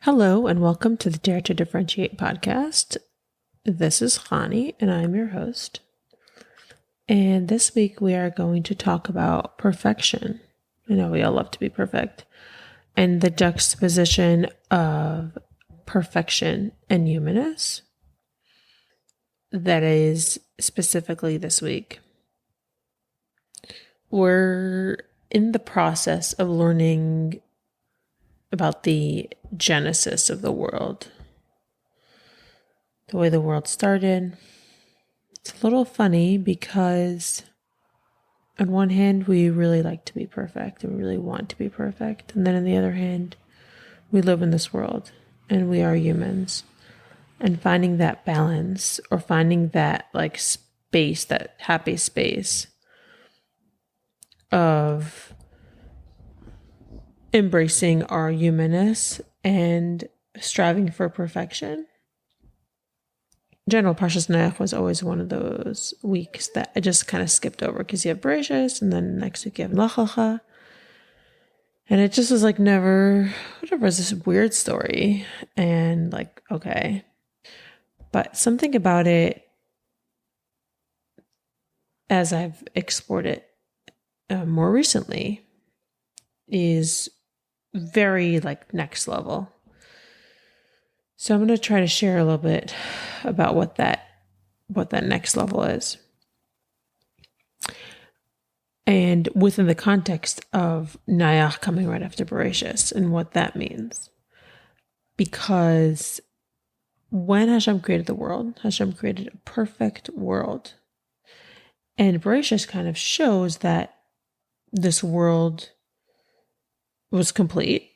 Hello and welcome to the Dare to Differentiate podcast. This is Khani and I'm your host. And this week we are going to talk about perfection. I know we all love to be perfect. And the juxtaposition of perfection and humanness. That is specifically this week. We're in the process of learning about the genesis of the world, the way the world started. It's a little funny because on one hand, we really like to be perfect and we really want to be perfect. And then on the other hand, we live in this world and we are humans. And finding that balance or finding that space, that happy space of embracing our humanness and striving for perfection. In general, Parshas Noach was always one of those weeks that I just kind of skipped over because you have Parshas and then next week you have Lech Lecha. And it just was never, whatever, it's this weird story. And okay. But something about it, as I've explored it more recently, is very next level. So I'm going to try to share a little bit about what that next level is. And within the context of Noach coming right after Parshas and what that means. Because when Hashem created the world, Hashem created a perfect world. And Parshas kind of shows that this world was complete,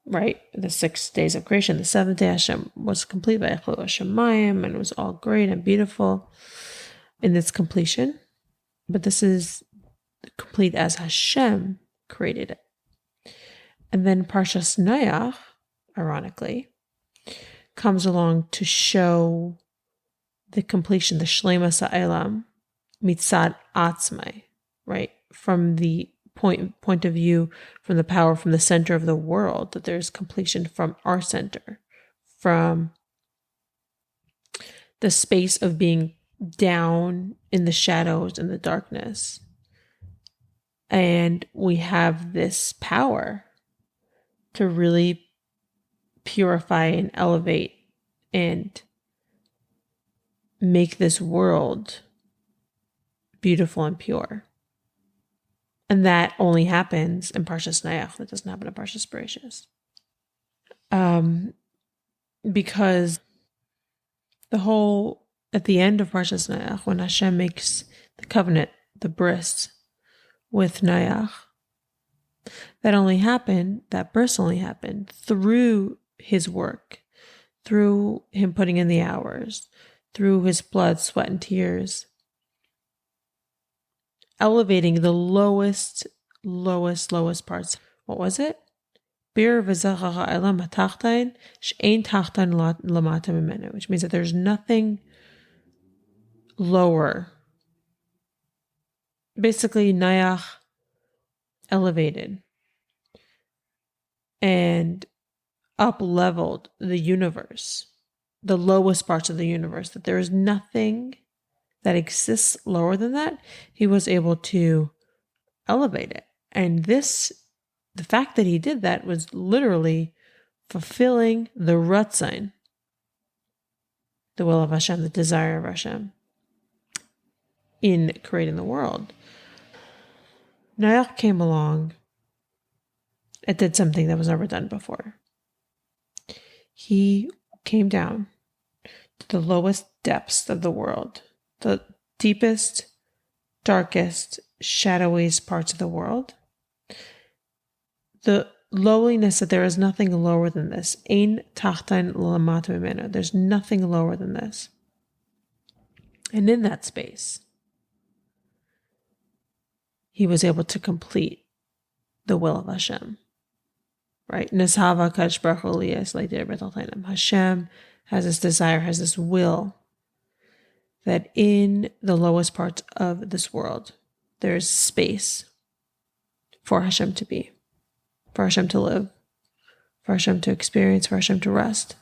right? The 6 days of creation, the seventh day Hashem was complete by Echlo Hashemayim, and it was all great and beautiful in its completion. But this is complete as Hashem created it. And then Parshas Noach, ironically, comes along to show the completion, the Shleimas Ha'olam, Mitzad Atzmai, right? From the point of view, from the power, from the center of the world, that there's completion from our center, from the space of being down in the shadows and the darkness. And we have this power to really purify and elevate and make this world beautiful and pure. And that only happens in Parshas Noach. That doesn't happen in Parshas Parshas. Because at the end of Parshas Noach, when Hashem makes the covenant, the bris, with Noach, that bris only happened through his work, through him putting in the hours, through his blood, sweat, and tears, elevating the lowest parts. What was it? Which means that there's nothing lower. Basically, Noach elevated and up-leveled the universe, the lowest parts of the universe, that there is nothing that exists lower than that. He was able to elevate it. And the fact that he did that was literally fulfilling the Ratzon, the will of Hashem, the desire of Hashem, in creating the world. Noach came along and did something that was never done before. He came down to the lowest depths of the world, the deepest, darkest, shadowiest parts of the world. The lowliness that there is nothing lower than this. Ein tachtan lamata mimeno. There's nothing lower than this. And in that space, he was able to complete the will of Hashem. Right? Neshava kadosh baruch hu liyas le'der b'taltainam. Hashem has this desire, has this will, that in the lowest parts of this world, there's space for Hashem to be, for Hashem to live, for Hashem to experience, for Hashem to rest.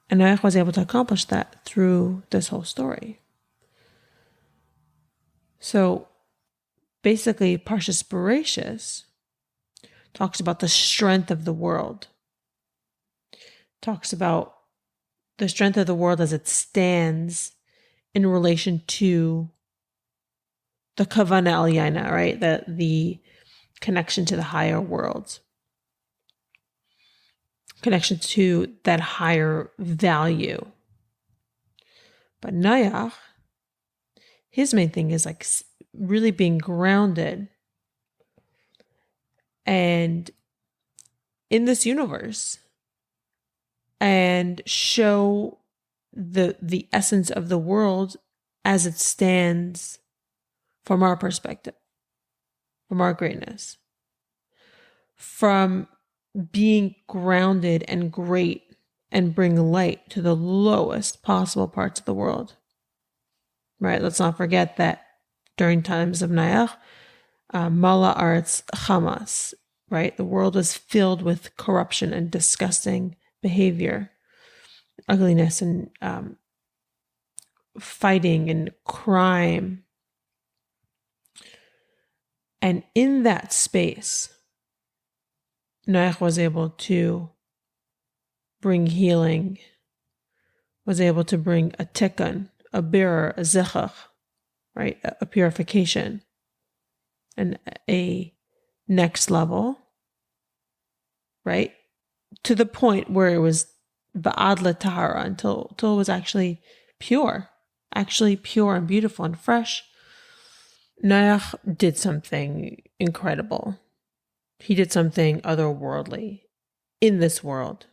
And Noach was able to accomplish that through this whole story. So basically, Parshas talks about the strength of the world. Talks about the strength of the world as it stands in relation to the Kavana Aliyana, right? The connection to the higher worlds. Connection to that higher value. But Noach, his main thing is like really being grounded and in this universe and show the essence of the world as it stands from our perspective, from our greatness, from being grounded and great and bring light to the lowest possible parts of the world. Right? Let's not forget that during times of Noach, Mala Aretz Hamas, right? The world was filled with corruption and disgusting behavior, ugliness and fighting and crime. And in that space, Noach was able to bring healing, was able to bring a tikkun, a birur, a zechach, right? A purification, and a next level, right? To the point where it was ba'ad l'tahara, until it was actually pure and beautiful and fresh. Noach did something incredible. He did something otherworldly in this world.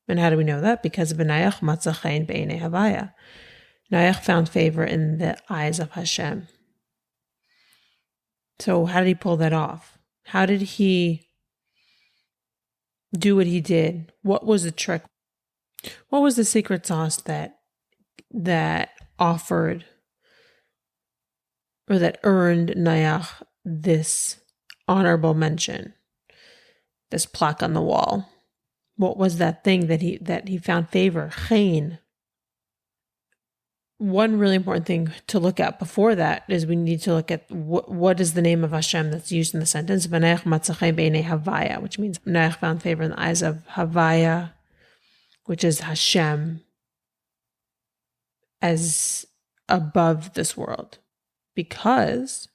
And how do we know that? Because Noach matza chayin b'einei Havaya. Noach found favor in the eyes of Hashem. So how did he pull that off? How did he do what he did? What was the trick? What was the secret sauce that offered or that earned Noach this honorable mention, this plaque on the wall? What was that thing that he found favor? Chayin. One really important thing to look at before that is we need to look at what is the name of Hashem that's used in the sentence. Noach matza chayin b'einei Havaya, which means Noach found favor in the eyes of Havaya, which is Hashem, as above this world. Because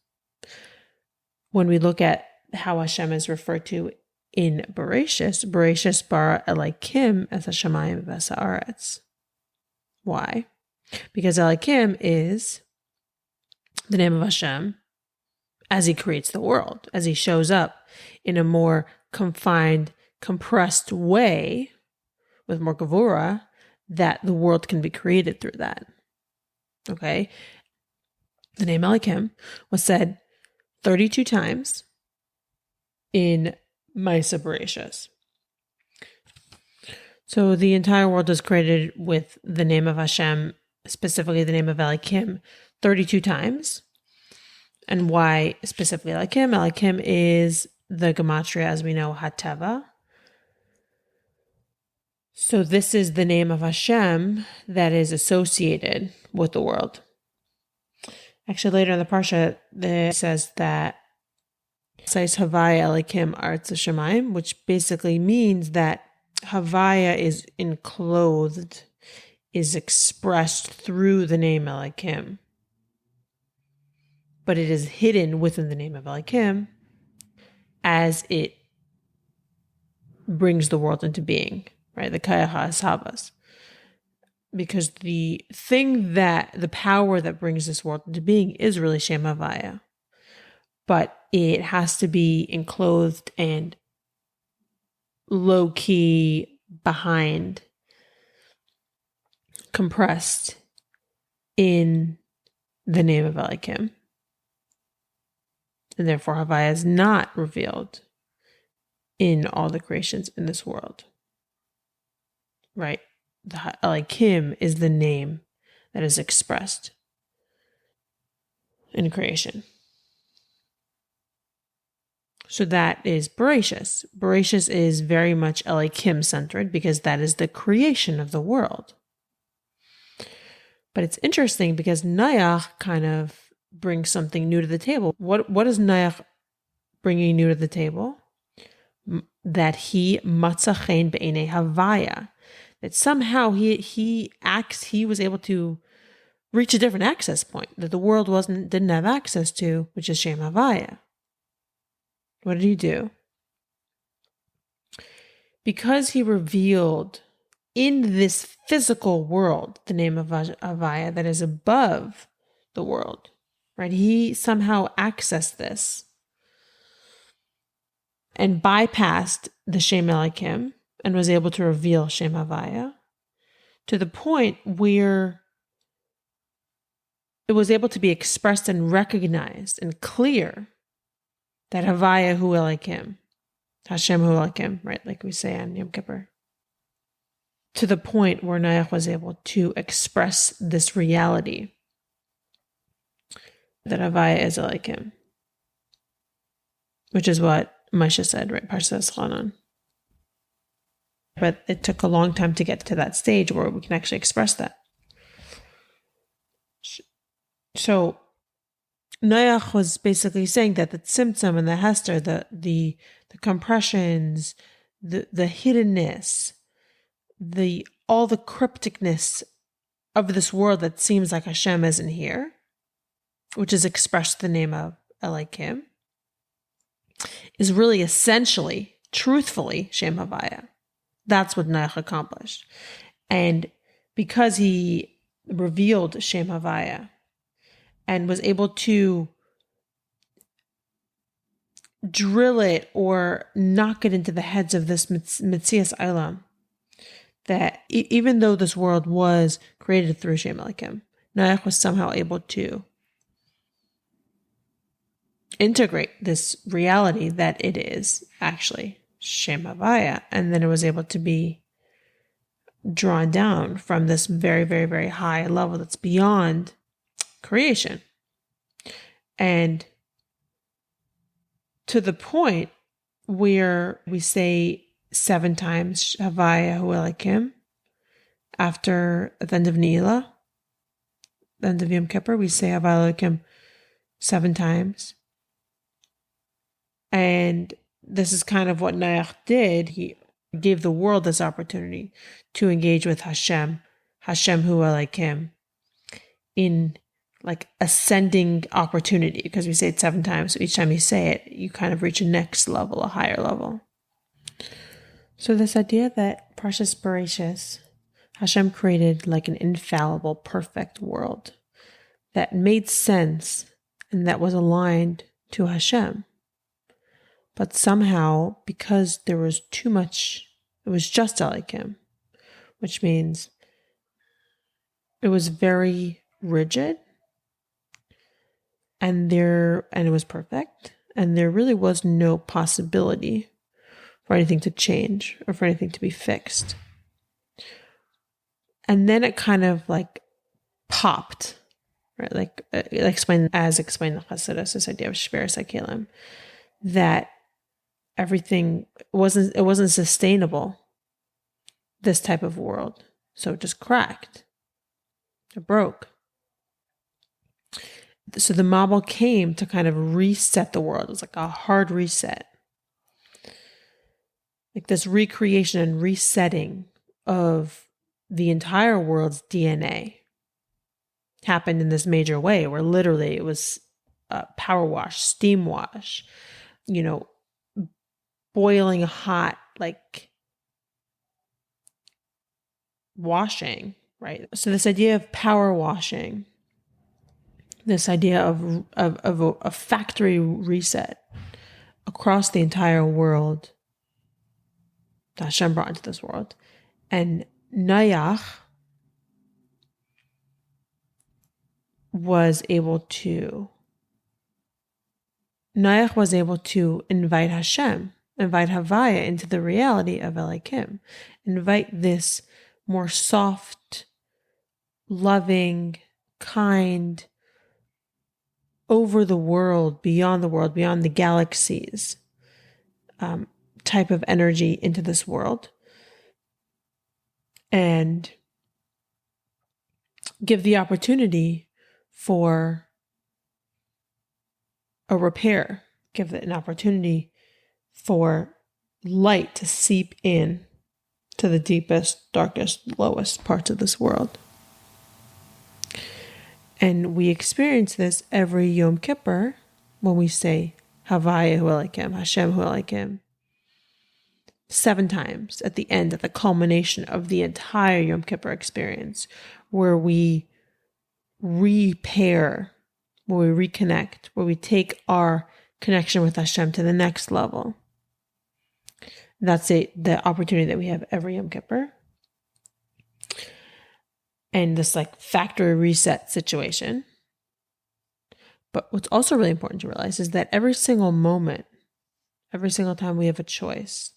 when we look at how Hashem is referred to in Bereshis bara Elokim es hashamayim v'es haaretz. Why? Because Elokim is the name of Hashem as he creates the world, as he shows up in a more confined, compressed way with more gevura, that the world can be created through that. Okay? The name Elokim was said 32 times in Maisa Bereshis. So the entire world is created with the name of Hashem, specifically the name of Elokim, 32 times. And why specifically Elokim? Elokim is the gematria, as we know, Hateva. So this is the name of Hashem that is associated with the world. Actually, later in the Parsha, it says that Sais Havaya Elokim Aretz Hashemayim, which basically means that Havaya is enclosed, is expressed through the name Elokim. But it is hidden within the name of Elokim as it brings the world into being, right? The Kayaha Ashavas. Because the power that brings this world into being is really Shem Havaya. But it has to be enclosed and low-key behind, compressed in the name of Elokim. And therefore Havaya is not revealed in all the creations in this world. Right? The Elokim is the name that is expressed in creation. So that is Bereshis. Bereshis is very much Elohim centered because that is the creation of the world. But it's interesting because Noach kind of brings something new to the table. What is Noach bringing new to the table? That he matzachen be'enei havaya. That somehow he was able to reach a different access point that the world didn't have access to, which is Shem Havaya. What did he do? Because he revealed in this physical world the name of Havaya that is above the world, right? He somehow accessed this and bypassed the Shem Elohim and was able to reveal Shem Havaya to the point where it was able to be expressed and recognized and clear that Havaya Hu Elohim, Hashem Hu Elohim, right? Like we say on Yom Kippur. To the point where Noach was able to express this reality that Havaya is Elohim, which is what Moshe said, right? Parshas Chanan. But it took a long time to get to that stage where we can actually express that. So Noach was basically saying that the tzimtzum and the hester, the compressions, the hiddenness, all the crypticness of this world that seems like Hashem isn't here, which is expressed the name of Elohim, is really essentially, truthfully, Shem Havaya. That's what Noach accomplished. And because he revealed Shem Havaya and was able to drill it or knock it into the heads of this Metzias Olam, that even though this world was created through Shem Elohim, Noach was somehow able to integrate this reality that it is actually Shem Havaya, and then it was able to be drawn down from this very, very, very high level that's beyond creation. And to the point where we say 7 times Havaya Hu Elohim after the end of Ne'ilah, the end of Yom Kippur, we say Havaya Elohim 7 times. And this is kind of what Noach did. He gave the world this opportunity to engage with Hashem Hu Elohim, in like ascending opportunity, because we say it 7 times. So each time you say it, you kind of reach a next level, a higher level. So this idea that Parshas Bereshis, Hashem created like an infallible, perfect world that made sense and that was aligned to Hashem. But somehow, because there was too much, it was just Elohim, which means it was very rigid, and it was perfect, and there really was no possibility for anything to change or for anything to be fixed. And then it kind of like popped, right? Like explained in the Hashichos, this idea of Shveras HaKelim, that everything wasn't sustainable, this type of world. So it just cracked. It broke. So the Mabul came to kind of reset the world. It was like a hard reset. Like this recreation and resetting of the entire world's DNA happened in this major way, where literally it was power wash, steam wash, boiling hot, like washing, right? So this idea of power washing, this idea of a factory reset across the entire world that Hashem brought into this world. And Noach was able to invite Hashem, invite Havaya into the reality of Elohim, invite this more soft, loving, kind, over the world, beyond the galaxies, type of energy into this world and give the opportunity for a repair, give it an opportunity for light to seep in to the deepest, darkest, lowest parts of this world. And we experience this every Yom Kippur when we say Havaya Hu Elokim, Hashem Hu Elokim, 7 times at the end, at the culmination of the entire Yom Kippur experience, where we repair, where we reconnect, where we take our connection with Hashem to the next level. That's the opportunity that we have every Yom Kippur. And this like factory reset situation. But what's also really important to realize is that every single moment, every single time we have a choice,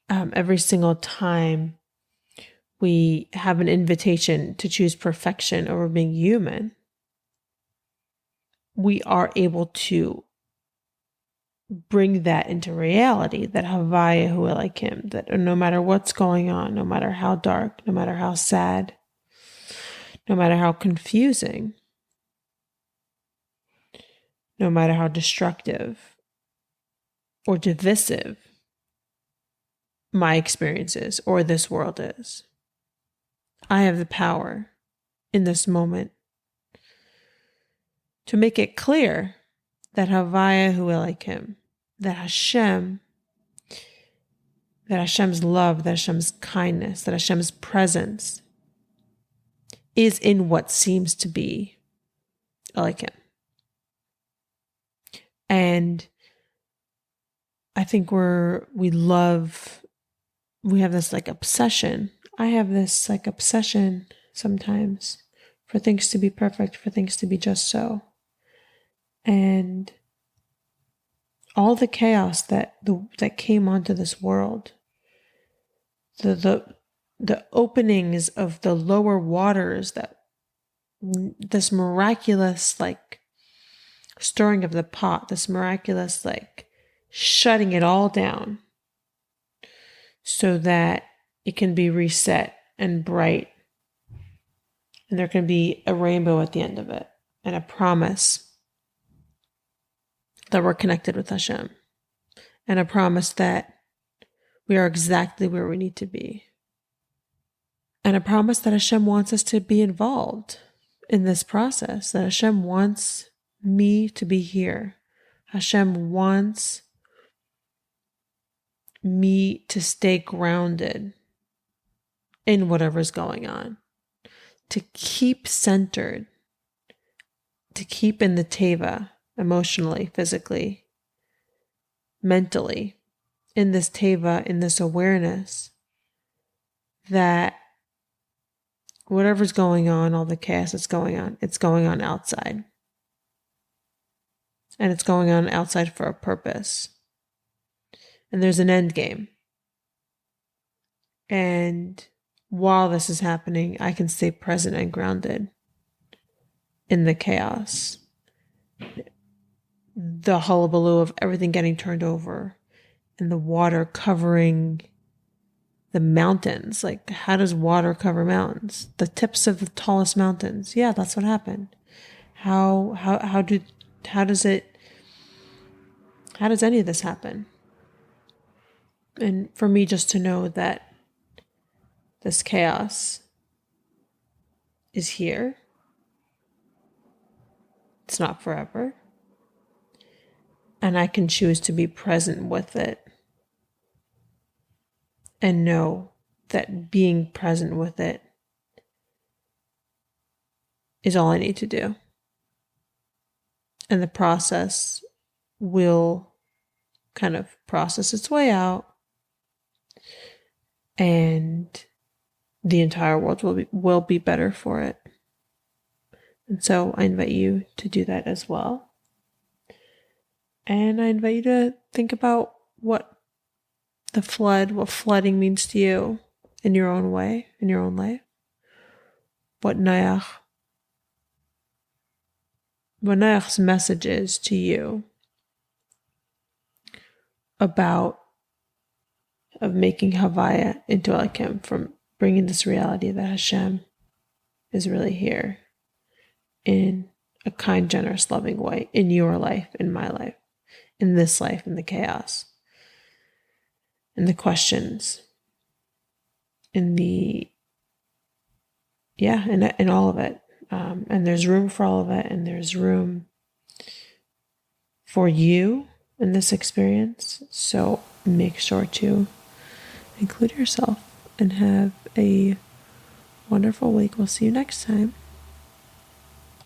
every single time we have an invitation to choose perfection over being human, we are able to bring that into reality, that Havaya Hu Elokim, that no matter what's going on, no matter how dark, no matter how sad, no matter how confusing, no matter how destructive or divisive my experience is or this world is, I have the power in this moment to make it clear that Havaya Hu Elokim, that Hashem, that Hashem's love, that Hashem's kindness, that Hashem's presence is in what seems to be Elokim. And I think we have this like obsession. I have this like obsession sometimes for things to be perfect, for things to be just so. And all the chaos that came onto this world, the openings of the lower waters, that this miraculous like stirring of the pot, this miraculous like shutting it all down so that it can be reset and bright, and there can be a rainbow at the end of it, and a promise that we're connected with Hashem, and a promise that we are exactly where we need to be, and a promise that Hashem wants us to be involved in this process, that Hashem wants me to be here. Hashem wants me to stay grounded in whatever's going on, to keep centered, to keep in the teva, emotionally, physically, mentally, in this teva, in this awareness that whatever's going on, all the chaos that's going on, it's going on outside. And it's going on outside for a purpose. And there's an end game. And while this is happening, I can stay present and grounded in the chaos, the hullabaloo of everything getting turned over, and the water covering the mountains. Like, how does water cover mountains? The tips of the tallest mountains. Yeah, that's what happened. How does any of this happen? And for me, just to know that this chaos is here. It's not forever. And I can choose to be present with it and know that being present with it is all I need to do. And the process will kind of process its way out, and the entire world will be better for it. And so I invite you to do that as well. And I invite you to think about what flooding means to you in your own way, in your own life. What Noach's message is to you about of making Havaya into Elohim, from bringing this reality that Hashem is really here in a kind, generous, loving way in your life, in my life, in this life, in the chaos, in the questions, in the, in all of it. And there's room for all of it, and there's room for you in this experience. So make sure to include yourself and have a wonderful week. We'll see you next time.